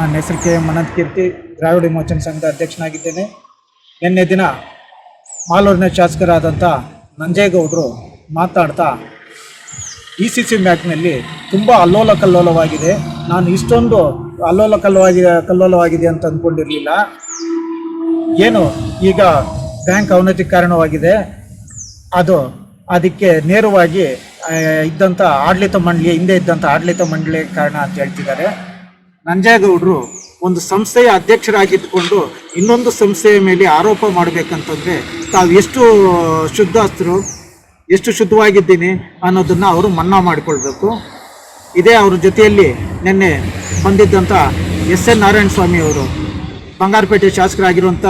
ನನ್ನ ಹೆಸರು K M ಅನಂತ ಕೀರ್ತಿ, ದ್ರಾವಿಡ ವಿಮೋಚನಾ ಸಂಘದ ಅಧ್ಯಕ್ಷನಾಗಿದ್ದೇನೆ. ನಿನ್ನೆ ದಿನ ಮಾಲೂರಿನ ಶಾಸಕರಾದಂಥ ನಂಜೇಗೌಡರು ಮಾತನಾಡ್ತಾ ECC ಬ್ಯಾಂಕ್ನಲ್ಲಿ ತುಂಬ ಅಲ್ಲೋಲ ಕಲ್ಲೋಲವಾಗಿದೆ, ನಾನು ಇಷ್ಟೊಂದು ಅಲ್ಲೋಲ ಕಲ್ಲೋಲವಾಗಿದೆ ಅಂತ ಅಂದ್ಕೊಂಡಿರಲಿಲ್ಲ. ಏನು ಈಗ ಬ್ಯಾಂಕ್ ಅವನತಿಗೆ ಕಾರಣವಾಗಿದೆ, ಅದಕ್ಕೆ ನೇರವಾಗಿ ಇದ್ದಂಥ ಹಿಂದೆ ಇದ್ದಂಥ ಆಡಳಿತ ಮಂಡಳಿ ಕಾರಣ ಅಂತ ಹೇಳ್ತಿದ್ದಾರೆ. ನಂಜೇಗೌಡರು ಒಂದು ಸಂಸ್ಥೆಯ ಅಧ್ಯಕ್ಷರಾಗಿದ್ದುಕೊಂಡು ಇನ್ನೊಂದು ಸಂಸ್ಥೆಯ ಮೇಲೆ ಆರೋಪ ಮಾಡಬೇಕಂತಂದರೆ ತಾವು ಎಷ್ಟು ಶುದ್ಧಾಸ್ತರು, ಎಷ್ಟು ಶುದ್ಧವಾಗಿದ್ದೀನಿ ಅನ್ನೋದನ್ನು ಅವರು ಮನ್ನಾ ಮಾಡಿಕೊಳ್ಬೇಕು. ಇದೇ ಅವ್ರ ಜೊತೆಯಲ್ಲಿ ನಿನ್ನೆ ಬಂದಿದ್ದಂಥ SN ನಾರಾಯಣ ಸ್ವಾಮಿಯವರು, ಬಂಗಾರಪೇಟೆ ಶಾಸಕರಾಗಿರುವಂಥ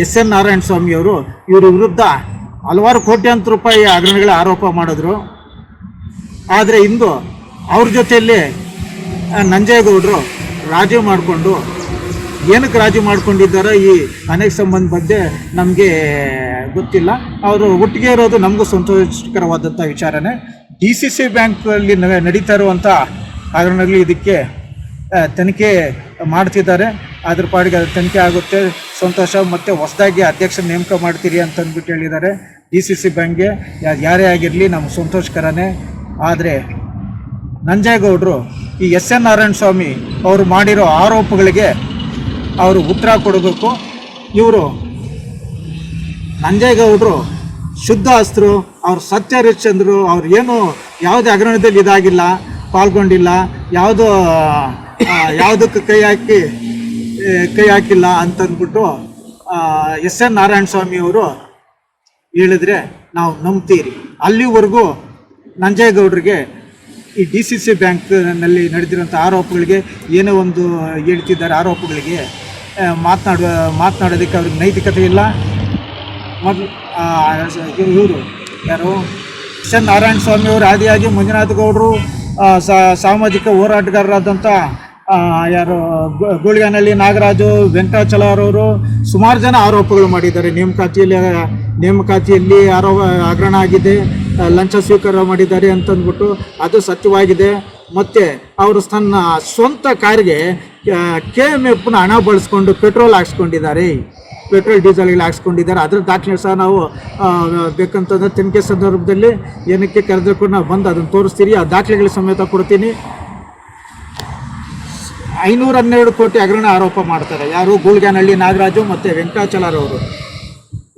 SN ನಾರಾಯಣ ಸ್ವಾಮಿಯವರು ಇವರ ವಿರುದ್ಧ ಹಲವಾರು ಕೋಟ್ಯಾಂತರ ರೂಪಾಯಿ ಹಗರಣಗಳ ಆರೋಪ ಮಾಡಿದ್ರು. ಆದರೆ ಇಂದು ಅವ್ರ ಜೊತೆಯಲ್ಲಿ ನಂಜೇಗೌಡರು ರಾಜಿ ಮಾಡಿಕೊಂಡು, ಏನಕ್ಕೆ ರಾಜಿ ಮಾಡ್ಕೊಂಡಿದ್ದಾರೋ ಈ ಅನೇಕ ಸಂಬಂಧ ಬಗ್ಗೆ ನಮಗೆ ಗೊತ್ತಿಲ್ಲ. ಅವರು ಒಟ್ಟಿಗೆ ಇರೋದು ನಮಗೂ ಸಂತೋಷಕರವಾದಂಥ ವಿಚಾರನೇ. DCC ಬ್ಯಾಂಕಲ್ಲಿ ನಡೀತಾ ಇರುವಂಥ ಹಗರಣದಲ್ಲಿ ಇದಕ್ಕೆ ತನಿಖೆ ಮಾಡ್ತಿದ್ದಾರೆ. ಅದ್ರ ಪಾಡಿಗೆ ಅದು ತನಿಖೆ ಆಗುತ್ತೆ, ಸಂತೋಷ. ಮತ್ತು ಹೊಸದಾಗಿ ಅಧ್ಯಕ್ಷ ನೇಮಕ ಮಾಡ್ತೀರಿ ಅಂತಂದ್ಬಿಟ್ಟು ಹೇಳಿದ್ದಾರೆ. DCC ಬ್ಯಾಂಕ್ಗೆ ಯಾರೇ ಆಗಿರಲಿ ನಮ್ಗೆ ಸಂತೋಷಕರನೇ. ಆದರೆ ನಂಜೇಗೌಡರು ಈ SN ನಾರಾಯಣ ಸ್ವಾಮಿ ಅವರು ಮಾಡಿರೋ ಆರೋಪಗಳಿಗೆ ಅವರು ಉತ್ತರ ಕೊಡಬೇಕು. ಇವರು ನಂಜೇಗೌಡರು ಶುದ್ಧ ಅಸ್ತರು, ಅವ್ರು ಸತ್ಯಹರಿಶ್ಚಂದ್ರರು, ಅವ್ರು ಏನು ಯಾವುದೇ ಹಗರಣದಲ್ಲಿ ಇದಾಗಿಲ್ಲ, ಪಾಲ್ಗೊಂಡಿಲ್ಲ, ಯಾವುದಕ್ಕೆ ಕೈ ಹಾಕಿಲ್ಲ ಅಂತಂದ್ಬಿಟ್ಟು SN ನಾರಾಯಣ ಸ್ವಾಮಿಯವರು ಹೇಳಿದ್ರೆ ನಾವು ನಂಬ್ತೀರಿ. ಅಲ್ಲಿವರೆಗೂ ನಂಜೇಗೌಡರಿಗೆ ಈ DCC ಬ್ಯಾಂಕ್ನಲ್ಲಿ ನಡೆದಿರೋಂಥ ಆರೋಪಗಳಿಗೆ ಏನೋ ಒಂದು ಹೇಳ್ತಿದ್ದಾರೆ, ಆರೋಪಗಳಿಗೆ ಮಾತನಾಡೋದಕ್ಕೆ ಅವ್ರಿಗೆ ನೈತಿಕತೆ ಇಲ್ಲ. ಇವರು ಯಾರು SN ನಾರಾಯಣ ಸ್ವಾಮಿಯವರು ಆದಿಯಾಗಿ ಮಂಜುನಾಥ ಗೌಡರು, ಸಾಮಾಜಿಕ ಹೋರಾಟಗಾರರಾದಂಥ ಯಾರು ಗೂಳಿಗಾನಹಳ್ಳಿ ನಾಗರಾಜು, ವೆಂಕಟಾಚಲರವರು ಸುಮಾರು ಜನ ಆರೋಪಗಳು ಮಾಡಿದ್ದಾರೆ. ನೇಮಕಾತಿಯಲ್ಲಿ ಹಗರಣ ಆಗಿದೆ, ಲಂಚ ಸ್ವೀಕಾರ ಮಾಡಿದ್ದಾರೆ ಅಂತಂದ್ಬಿಟ್ಟು ಅದು ಸತ್ಯವಾಗಿದೆ. ಮತ್ತು ಅವರು ತನ್ನ ಸ್ವಂತ ಕಾರಿಗೆ KMFನ ಹಣ ಬಳಸ್ಕೊಂಡು ಪೆಟ್ರೋಲ್ ಡೀಸೆಲ್ಗಳು ಹಾಕ್ಸ್ಕೊಂಡಿದ್ದಾರೆ. ಅದ್ರ ದಾಖಲೆ ಸಹ ನಾವು ಬೇಕಂತಂದ್ರೆ ತನಿಖೆ ಸಂದರ್ಭದಲ್ಲಿ ಏನಕ್ಕೆ ಕರೆದ್ರು ಕೂಡ ನಾವು ಬಂದು ಅದನ್ನು ತೋರಿಸ್ತೀರಿ, ಆ ದಾಖಲೆಗಳ ಸಮೇತ ಕೊಡ್ತೀನಿ. 512 ಕೋಟಿ ಹಗರಣ ಆರೋಪ ಮಾಡ್ತಾರೆ. ಯಾರು? ಗೂಳಿಗಾನಹಳ್ಳಿ ನಾಗರಾಜು ಮತ್ತು ವೆಂಕಟಾಚಲರವರು.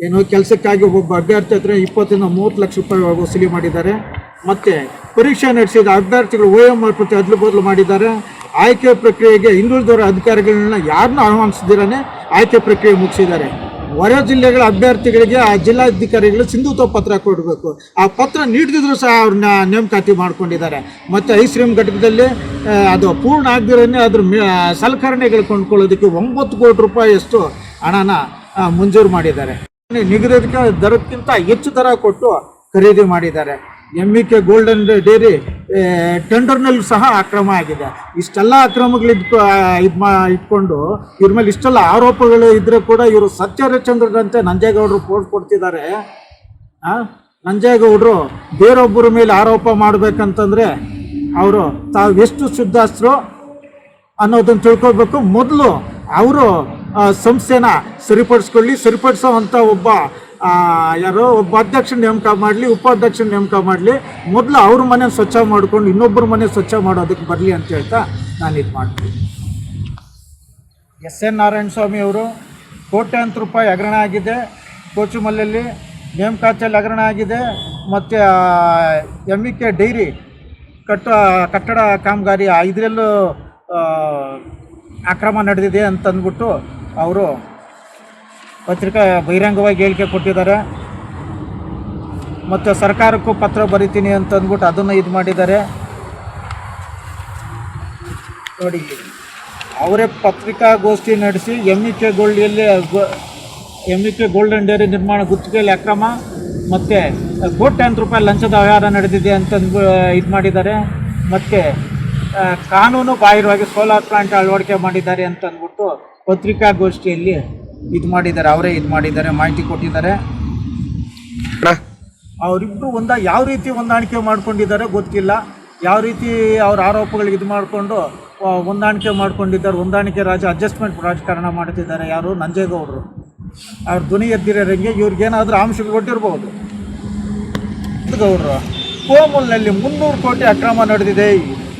ಏನು ಕೆಲಸಕ್ಕಾಗಿ ಒಬ್ಬ ಅಭ್ಯರ್ಥಿ ಹತ್ರ 20-30 ಲಕ್ಷ ರೂಪಾಯಿ ವಸೂಲಿ ಮಾಡಿದ್ದಾರೆ. ಮತ್ತು ಪರೀಕ್ಷೆ ನಡೆಸಿದ ಅಭ್ಯರ್ಥಿಗಳು OMR ಪ್ರತಿ ಅದಲು ಬದಲು ಮಾಡಿದ್ದಾರೆ. ಆಯ್ಕೆ ಪ್ರಕ್ರಿಯೆಗೆ ಹಿಂದುಳಿದವರ ಅಧಿಕಾರಿಗಳನ್ನ ಯಾರನ್ನೂ ಆಹ್ವಾನಿಸಿದಿರೇ ಆಯ್ಕೆ ಪ್ರಕ್ರಿಯೆ ಮುಗಿಸಿದ್ದಾರೆ. ಹೊರ ಜಿಲ್ಲೆಗಳ ಅಭ್ಯರ್ಥಿಗಳಿಗೆ ಆ ಜಿಲ್ಲಾಧಿಕಾರಿಗಳು ಸಿಂಧುತ್ವ ಪತ್ರ ಕೊಡಬೇಕು, ಆ ಪತ್ರ ನೀಡದಿದ್ರು ಸಹ ಅವ್ರನ್ನ ನೇಮಕಾತಿ ಮಾಡ್ಕೊಂಡಿದ್ದಾರೆ. ಮತ್ತು ಐಸ್ಕ್ರೀಮ್ ಘಟಕದಲ್ಲಿ ಅದು ಪೂರ್ಣ ಆಗದಿರೋನೇ ಅದ್ರ ಸಲಕರಣೆಗಳು ಕೊಂಡ್ಕೊಳ್ಳೋದಕ್ಕೆ 9 ಕೋಟಿ ರೂಪಾಯಿಯಷ್ಟು ಹಣನ ಮಂಜೂರು ಮಾಡಿದ್ದಾರೆ. ನಿಗದಿತ ದರಕ್ಕಿಂತ ಹೆಚ್ಚು ದರ ಕೊಟ್ಟು ಖರೀದಿ ಮಾಡಿದ್ದಾರೆ. MEK ಗೋಲ್ಡನ್ ಡೇರಿ ಟೆಂಡರ್ನಲ್ಲೂ ಸಹ ಅಕ್ರಮ ಆಗಿದೆ. ಇಷ್ಟೆಲ್ಲ ಅಕ್ರಮಗಳು ಇಟ್ಕೊಂಡು ಇವ್ರ ಮೇಲೆ ಇಷ್ಟೆಲ್ಲ ಆರೋಪಗಳು ಇದ್ದರೆ ಕೂಡ ಇವರು ಸತ್ಯಹರಿಶ್ಚಂದ್ರರಂತೆ ನಂಜೇಗೌಡರು ಪೋಸ್ಟ್ ಕೊಡ್ತಿದ್ದಾರೆ. ನಂಜೇಗೌಡರು ಬೇರೊಬ್ಬರ ಮೇಲೆ ಆರೋಪ ಮಾಡಬೇಕಂತಂದರೆ ಅವರು ತಾವು ಎಷ್ಟು ಶುದ್ಧಾಸ್ತರು ಅನ್ನೋದನ್ನು ತಿಳ್ಕೊಳ್ಬೇಕು. ಮೊದಲು ಅವರು ಸಂಸ್ಥೆನ ಸರಿಪಡಿಸೋವಂಥ ಒಬ್ಬ ಅಧ್ಯಕ್ಷ ನೇಮಕ ಮಾಡಲಿ, ಉಪಾಧ್ಯಕ್ಷ ನೇಮಕ ಮಾಡಲಿ. ಮೊದಲು ಅವ್ರ ಮನೆ ಸ್ವಚ್ಛ ಮಾಡಿಕೊಂಡು ಇನ್ನೊಬ್ಬರ ಮನೆ ಸ್ವಚ್ಛ ಮಾಡೋದಕ್ಕೆ ಬರಲಿ ಅಂತ ಹೇಳ್ತಾ ನಾನು ಇದು ಮಾಡ್ತೀನಿ. SN ನಾರಾಯಣ ಸ್ವಾಮಿಯವರು ಕೋಟ್ಯಾಂತರ ರೂಪಾಯಿ ಹಗರಣ ಆಗಿದೆ, ಕೋಚುಮಲ್ಲಲ್ಲಿ ನೇಮಕಾತಿಯಲ್ಲಿ ಹಗರಣ ಆಗಿದೆ. ಮತ್ತು MEK ಡೈರಿ ಕಟ್ಟಡ ಕಾಮಗಾರಿ ಇದರಲ್ಲೂ ಅಕ್ರಮ ನಡೆದಿದೆ ಅಂತಂದ್ಬಿಟ್ಟು ಅವರು ಪತ್ರಿಕಾ ಬಹಿರಂಗವಾಗಿ ಹೇಳಿಕೆ ಕೊಟ್ಟಿದ್ದಾರೆ. ಮತ್ತು ಸರ್ಕಾರಕ್ಕೂ ಪತ್ರ ಬರಿತೀನಿ ಅಂತಂದ್ಬಿಟ್ಟು ಅದನ್ನು ಇದು ಮಾಡಿದ್ದಾರೆ. ನೋಡಿ, ಅವರೇ ಪತ್ರಿಕಾಗೋಷ್ಠಿ ನಡೆಸಿ MEK ಗೋಲ್ಡನ್ ಡೇರಿ ನಿರ್ಮಾಣ ಗುತ್ತಿಗೆಯಲ್ಲಿ ಅಕ್ರಮ ಮತ್ತು ಕೋಟ್ಯಾಂತರ ರೂಪಾಯಿ ಲಂಚದ ವ್ಯವಹಾರ ನಡೆದಿದೆ ಅಂತಂದು ಇದು ಮಾಡಿದ್ದಾರೆ. ಮತ್ತು ಕಾನೂನು ಬಾಹಿರವಾಗಿ ಸೋಲಾರ್ ಪ್ಲಾಂಟ್ ಅಳವಡಿಕೆ ಮಾಡಿದ್ದಾರೆ ಅಂತಂದ್ಬಿಟ್ಟು ಪತ್ರಿಕಾಗೋಷ್ಠಿಯಲ್ಲಿ ಇದು ಮಾಡಿದ್ದಾರೆ. ಅವರೇ ಇದು ಮಾಡಿದ್ದಾರೆ, ಮಾಹಿತಿ ಕೊಟ್ಟಿದ್ದಾರೆ. ಅವರಿಬ್ಬರು ಯಾವ ರೀತಿ ಹೊಂದಾಣಿಕೆ ಮಾಡ್ಕೊಂಡಿದ್ದಾರೆ ಗೊತ್ತಿಲ್ಲ. ಯಾವ ರೀತಿ ಅವ್ರ ಆರೋಪಗಳಿಗೆ ಇದು ಮಾಡಿಕೊಂಡು ಹೊಂದಾಣಿಕೆ ಮಾಡ್ಕೊಂಡಿದ್ದಾರೆ. ಹೊಂದಾಣಿಕೆ ಅಡ್ಜಸ್ಟ್ಮೆಂಟ್ ರಾಜಕಾರಣ ಮಾಡ್ತಿದ್ದಾರೆ. ಯಾರು? ನಂಜೇಗೌಡರು. ಅವ್ರ ಧ್ವನಿ ಎದ್ದಿರೋಂಗೆ ಇವ್ರಿಗೇನಾದರೂ ಆಂಶಗಳು ಕೊಟ್ಟಿರ್ಬೋದು. ಗೌಡರು ಕೋಮುಲ್ನಲ್ಲಿ 300 ಕೋಟಿ ಅಕ್ರಮ ನಡೆದಿದೆ.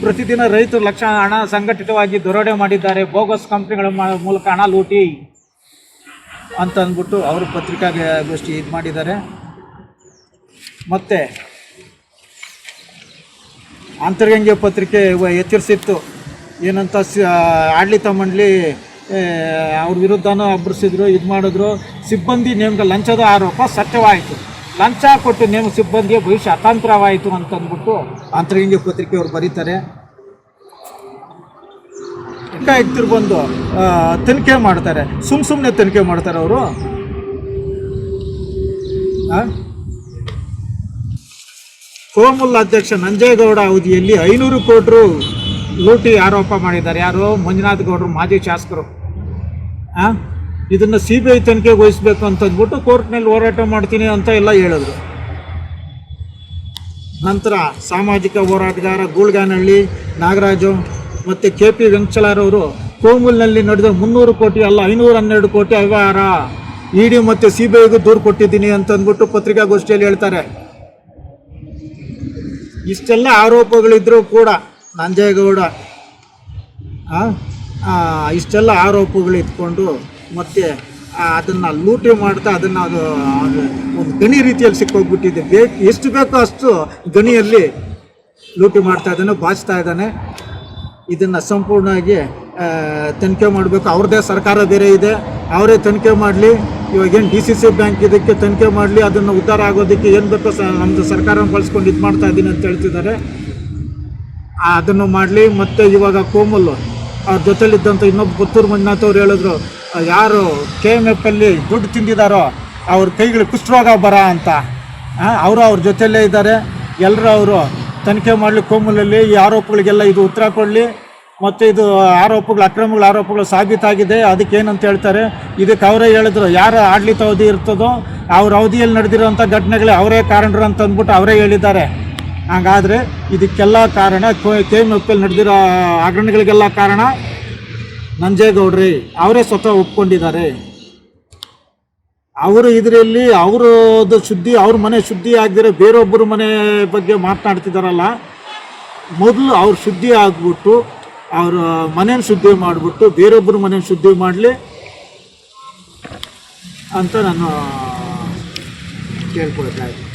ಪ್ರತಿದಿನ ರೈತರು ಲಕ್ಷ ಹಣ ಸಂಘಟಿತವಾಗಿ ದರೋಡೆ ಮಾಡಿದ್ದಾರೆ, ಬೋಗಸ್ ಕಂಪ್ನಿಗಳ ಮೂಲಕ ಹಣ ಲೂಟಿ ಅಂತ ಅಂದ್ಬಿಟ್ಟು ಅವರು ಪತ್ರಿಕಾಗೋಷ್ಠಿ ಇದು ಮಾಡಿದ್ದಾರೆ. ಮತ್ತು ಅಂತರ್ಗಂಗೆ ಪತ್ರಿಕೆ ಎಚ್ಚರಿಸಿತ್ತು ಏನಂತ, ಆಡಳಿತ ಮಂಡಳಿ ಅವ್ರ ವಿರುದ್ಧನೂ ಅಬ್ಬರಿಸಿದ್ರು, ಇದು ಮಾಡಿದ್ರು. ಸಿಬ್ಬಂದಿ ನೇಮಕ ಲಂಚದ ಆರೋಪ ಸತ್ಯವಾಯಿತು. ಲಂಚ ಕೊಟ್ಟು ನೇಮ ಸಿಬ್ಬಂದಿಯ ಭವಿಷ್ಯ ಅತಾಂತರವಾಯಿತು ಅಂತಂದ್ಬಿಟ್ಟು ಅಂತರ್ಗಂಗೆ ಪತ್ರಿಕೆಯವರು ಬರೀತಾರೆ. ಆಯುಕ್ತರು ಬಂದು ತನಿಖೆ ಮಾಡ್ತಾರೆ. ಸುಮ್ಮನೆ ತನಿಖೆ ಮಾಡ್ತಾರೆ ಅವರು. ಕೋಮುಲ್ ಅಧ್ಯಕ್ಷ ನಂಜೇಗೌಡ ಅವಧಿಯಲ್ಲಿ 500 ಕೋಟಿ ಲೂಟಿ ಆರೋಪ ಮಾಡಿದ್ದಾರೆ. ಯಾರು? ಮಂಜುನಾಥ್ ಗೌಡರು, ಮಾಜಿ ಶಾಸಕರು. ಇದನ್ನು CBI ತನಿಖೆಗೆ ವಹಿಸಬೇಕು ಅಂತಂದ್ಬಿಟ್ಟು ಕೋರ್ಟ್ನಲ್ಲಿ ಹೋರಾಟ ಮಾಡ್ತೀನಿ ಅಂತ ಎಲ್ಲ ಹೇಳಿದ್ರು. ನಂತರ ಸಾಮಾಜಿಕ ಹೋರಾಟಗಾರ ಗೂಳ್ಗಾನಹಳ್ಳಿ ನಾಗರಾಜು ಮತ್ತು KP ವೆಂಕಟೇಶ್ವರರವರು ಕೋಮುಲ್ನಲ್ಲಿ ನಡೆದ 300 ಕೋಟಿ ಅಲ್ಲ 512 ಕೋಟಿ ಅವ್ಯವಹಾರ ED ಮತ್ತು CBIಗೂ ದೂರು ಕೊಟ್ಟಿದ್ದೀನಿ ಅಂತಂದ್ಬಿಟ್ಟು ಪತ್ರಿಕಾಗೋಷ್ಠಿಯಲ್ಲಿ ಹೇಳ್ತಾರೆ. ಇಷ್ಟೆಲ್ಲ ಆರೋಪಗಳಿದ್ರೂ ಕೂಡ ನಂಜೇಗೌಡ ಇಷ್ಟೆಲ್ಲ ಆರೋಪಗಳು ಇಟ್ಕೊಂಡು ಮತ್ತೆ ಅದನ್ನು ಲೂಟಿ ಮಾಡ್ತಾ ಅದನ್ನು ಅದು ಒಂದು ಗಣಿ ರೀತಿಯಲ್ಲಿ ಸಿಕ್ಕೋಗ್ಬಿಟ್ಟಿದೆ. ಎಷ್ಟು ಬೇಕೋ ಅಷ್ಟು ಗಣಿಯಲ್ಲಿ ಲೂಟಿ ಮಾಡ್ತಾ ಇದ್ದಾನೆ, ಬಾಚ್ತಾ ಇದ್ದಾನೆ. ಇದನ್ನು ಸಂಪೂರ್ಣವಾಗಿ ತನಿಖೆ ಮಾಡಬೇಕು. ಅವ್ರದ್ದೇ ಸರ್ಕಾರ ಬೇರೆ ಇದೆ, ಅವರೇ ತನಿಖೆ ಮಾಡಲಿ. ಇವಾಗೇನು DCC ಬ್ಯಾಂಕ್ ಇದಕ್ಕೆ ತನಿಖೆ ಮಾಡಲಿ, ಅದನ್ನು ಉದ್ಧಾರ ಆಗೋದಕ್ಕೆ ಏನು ಬೇಕೋ ನಮ್ಮದು ಸರ್ಕಾರ ಬಳಸ್ಕೊಂಡು ಇದು ಮಾಡ್ತಾ ಇದ್ದೀನಿ ಅಂತ ಹೇಳ್ತಿದ್ದಾರೆ. ಅದನ್ನು ಮಾಡಲಿ. ಮತ್ತು ಇವಾಗ ಕೋಮಲ್ ಅವ್ರ ಜೊತೆಲಿದ್ದಂಥ ಇನ್ನೊಬ್ಬ ಪುತ್ತೂರು ಮಂಜುನಾಥ್ ಅವ್ರು ಹೇಳಿದ್ರು, ಯಾರು KMF ಅಲ್ಲಿ ದುಡ್ಡು ತಿಂದಿದ್ದಾರೋ ಅವ್ರ ಕೈಗಳು ಕುಷ್ಠರೋಗ ಬರ ಅಂತ. ಅವರು ಅವ್ರ ಜೊತೆಯಲ್ಲೇ ಇದ್ದಾರೆ. ಎಲ್ಲರೂ ಅವರು ತನಿಖೆ ಮಾಡಲಿ. ಕೋಮಲಲ್ಲಿ ಈ ಆರೋಪಗಳಿಗೆಲ್ಲ ಇದು ಉತ್ತರ ಕೊಡಲಿ. ಮತ್ತು ಇದು ಅಕ್ರಮಗಳ ಆರೋಪಗಳು ಸಾಬೀತಾಗಿದೆ. ಅದಕ್ಕೇನಂತ ಹೇಳ್ತಾರೆ, ಇದಕ್ಕೆ ಅವರೇ ಹೇಳಿದ್ರು, ಯಾರು ಆಡಳಿತ ಅವಧಿ ಇರ್ತದೋ ಅವ್ರ ಅವಧಿಯಲ್ಲಿ ನಡೆದಿರೋಂಥ ಘಟನೆಗಳೇ ಅವರೇ ಕಾರಣರು ಅಂತ ಅಂದ್ಬಿಟ್ಟು ಅವರೇ ಹೇಳಿದ್ದಾರೆ. ಹಾಗಾದರೆ ಇದಕ್ಕೆಲ್ಲ ಕಾರಣ KMF ಅಲ್ಲಿ ನಡೆದಿರೋ ಹಗರಣಗಳಿಗೆಲ್ಲ ಕಾರಣ ನಂಜೇಗೌಡ್ರಿ. ಅವರೇ ಸ್ವತಃ ಒಪ್ಕೊಂಡಿದ್ದಾರೆ. ಅವರು ಇದರಲ್ಲಿ ಅವರದ್ದು ಶುದ್ಧಿ, ಅವ್ರ ಮನೆ ಶುದ್ಧಿ ಆಗದಿರೋ ಬೇರೊಬ್ಬರ ಮನೆ ಬಗ್ಗೆ ಮಾತನಾಡ್ತಿದ್ದಾರಲ್ಲ, ಮೊದಲು ಅವ್ರು ಶುದ್ಧಿ ಆಗಿಬಿಟ್ಟು ಅವ್ರ ಮನೇನ ಶುದ್ಧಿ ಮಾಡಿಬಿಟ್ಟು ಬೇರೊಬ್ಬರ ಮನೇನ ಶುದ್ಧಿ ಮಾಡಲಿ ಅಂತ ನಾನು ಕೇಳ್ಕೊಳ್ತಾ ಇದ್ದೀನಿ.